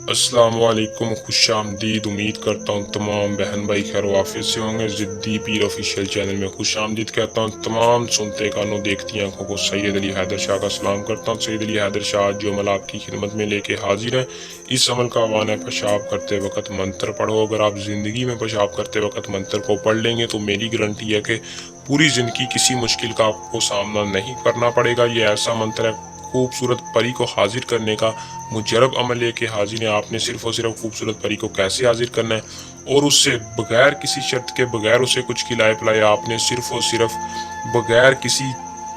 अस्सलाम वालेकुम, खुश आमदीद। उम्मीद करता हूँ तमाम बहन भाई खैर वाफियत से होंगे। ज़िद्दी पीर ऑफिशियल चैनल में खुश आमदीद कहता हूँ। तमाम सुनते कानों देखती आंखों को सैयद अली हैदर शाह का सलाम करता हूँ। सैयद अली हैदर शाह जो अमल आपकी खिदमत में लेके हाजिर है, इस अमल का आह्वान है पेशाब करते वक्त मंत्र पढ़ो। अगर आप ज़िंदगी में पेशाब करते वक्त मंत्र को पढ़ लेंगे तो मेरी गारंटी है कि पूरी ज़िंदगी किसी मुश्किल का आपको सामना नहीं करना पड़ेगा। ये ऐसा मंत्र है खूबसूरत परी को हाजिर करने का मुजरब अमल लेके हाजिर है। आपने सिर्फ और सिर्फ खूबसूरत परी को कैसे हाजिर करना है और उससे बगैर किसी शर्त के, बगैर उसे कुछ खिलाए पिलाए, आपने सिर्फ और सिर्फ बगैर किसी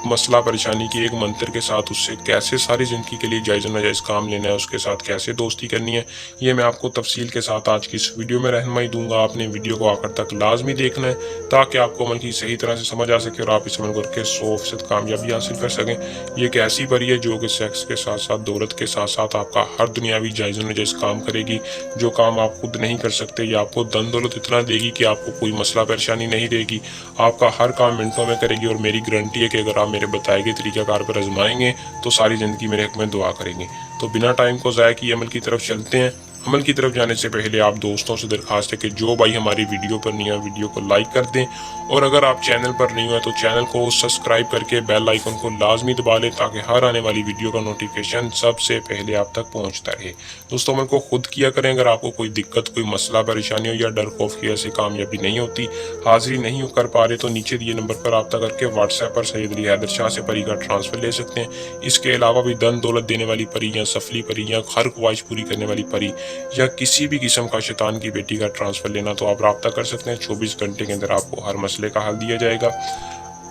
मसला परेशानी के एक मंत्र के साथ उससे कैसे सारी ज़िंदगी के लिए जायज़ नाजायज़ काम लेना है, उसके साथ कैसे दोस्ती करनी है, ये मैं आपको तफसील के साथ आज की इस वीडियो में रहनुमाई दूंगा। आपने वीडियो को आखिर तक लाजमी देखना है ताकि आपको अमल की सही तरह से समझ आ सके और आप इस अमल करके 100% कामयाबी हासिल कर सकें। ये एक ऐसी परी है जो कि सेक्स के साथ साथ, दौलत के साथ साथ आपका हर दुनियावी जायज़ नाजायज़ काम करेगी। जो काम आप खुद नहीं कर सकते, या आपको धन दौलत इतना देगी कि आपको कोई मसला परेशानी नहीं देगी। आपका हर काम मिनटों में करेगी और मेरी गारंटी है कि अगर आप मेरे बताए गए तरीक़ाकार पर आजमाएंगे तो सारी ज़िंदगी मेरे हक़ में दुआ करेंगे। तो बिना टाइम को ज़ाया किए अमल की तरफ चलते हैं। अमल की तरफ जाने से पहले आप दोस्तों से दरख्वास्त है कि जो भाई हमारी वीडियो पर नहीं है वीडियो को लाइक कर दें, और अगर आप चैनल पर नहीं हुए तो चैनल को सब्सक्राइब करके बेल आइकन को लाजमी दबा लें ताकि हर आने वाली वीडियो का नोटिफिकेशन सबसे पहले आप तक पहुंचता रहे। दोस्तों, अमल को खुद किया करें। अगर आपको कोई दिक्कत, कोई मसला परेशानी हो या डर खौफ की ऐसी कामयाबी नहीं होती, हाजिरी नहीं कर पा रहे, तो नीचे दिए नंबर पर रब्ता करके व्हाट्सएप पर सैयद अली हैदर शाह से परी का ट्रांसफ़र ले सकते हैं। इसके अलावा भी धन दौलत देने वाली परी या सफली परी या हर ख्वाहिश पूरी करने वाली परी या किसी भी किस्म का शैतान की बेटी का ट्रांसफ़र लेना तो आप रब्ता कर सकते हैं। 24 घंटे के अंदर आपको हर मसले का हल दिया जाएगा।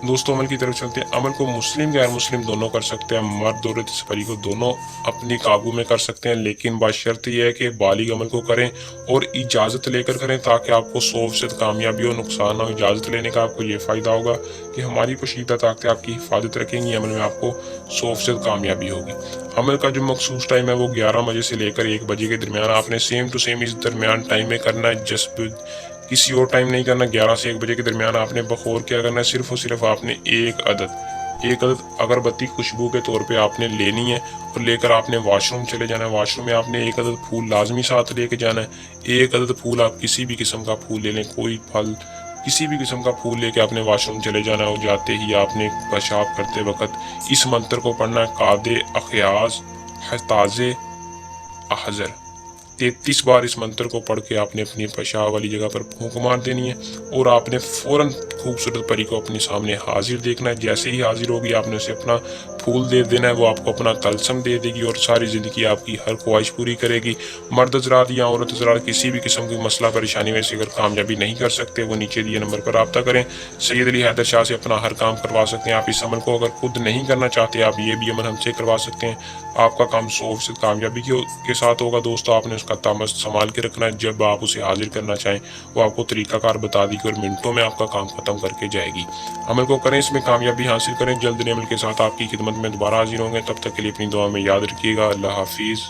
दोस्तों, अमल की तरफ चलते हैं। अमल को मुस्लिम गैर मुस्लिम दोनों कर सकते हैं। मर्द औरत इस परी को दोनों अपनी काबू में कर सकते हैं, लेकिन बशर्त यह है कि बालिग अमल को करें और इजाज़त लेकर करें ताकि आपको 100% कामयाबी हो, नुकसान हो। इजाज़त लेने का आपको ये फ़ायदा होगा कि हमारी पोशीदा ताकतें आपकी हिफाजत रखेंगी। अमल में आपको 100% कामयाबी होगी। अमल का जो मखसूस टाइम है वो 11 बजे से लेकर 1 बजे के दरमियान आपने सेम टू सेम इस दरमियान टाइम में करना है। जस्ट किसी और टाइम नहीं करना। 11 से 1 बजे के दरमियान आपने बखौर क्या करना है, सिर्फ और सिर्फ आपने एक अदद अगरबत्ती खुशबू के तौर पे आपने लेनी है और लेकर आपने वॉशरूम चले जाना है। वॉशरूम में आपने एक अदद फूल लाजमी साथ लेके जाना है। एक अदद फूल आप किसी भी किस्म का फूल ले लें, कोई फल, किसी भी किस्म का फूल लेके आपने वॉशरूम चले जाना है और जाते ही आपने पेशाब करते वक्त इस मंत्र को पढ़ना है। कादे अखयाज हताजे अहजर 33 बार इस मंत्र को पढ़ के आपने अपनी पेशाब वाली जगह पर फूंक मार देनी है और आपने फ़ौरन खूबसूरत परी को अपने सामने हाजिर देखना है। जैसे ही हाजिर होगी आपने उसे अपना फूल दे देना है, वो आपको अपना तलसम दे देगी और सारी ज़िंदगी आपकी हर ख्वाहिश पूरी करेगी। मर्द हज़रात या औरत हज़रात किसी भी किस्म की मसला परेशानी में से अगर कामयाबी नहीं कर सकते, वो नीचे दिए नंबर पर रब्ता करें। सैयद अली हैदर शाह से अपना हर काम करवा सकते हैं। आप इस अमल को अगर खुद नहीं करना चाहते, आप ये भी अमल हमसे करवा सकते हैं। आपका काम 100% कामयाबी के साथ होगा। दोस्तों, आपने उसका तामस संभाल के रखना है। जब आप उसे हाजिर करना चाहें वो आपको तरीक़ाकार बता देगी और मिनटों में आपका काम ख़त्म करके जाएगी। अमल को करें, इसमें कामयाबी हासिल करें। जल्द अमल के साथ आपकी खिदमत में दोबारा हाजिर होंगे। तब तक के लिए अपनी दुआ में याद रखिएगा। अल्लाह हाफिज़।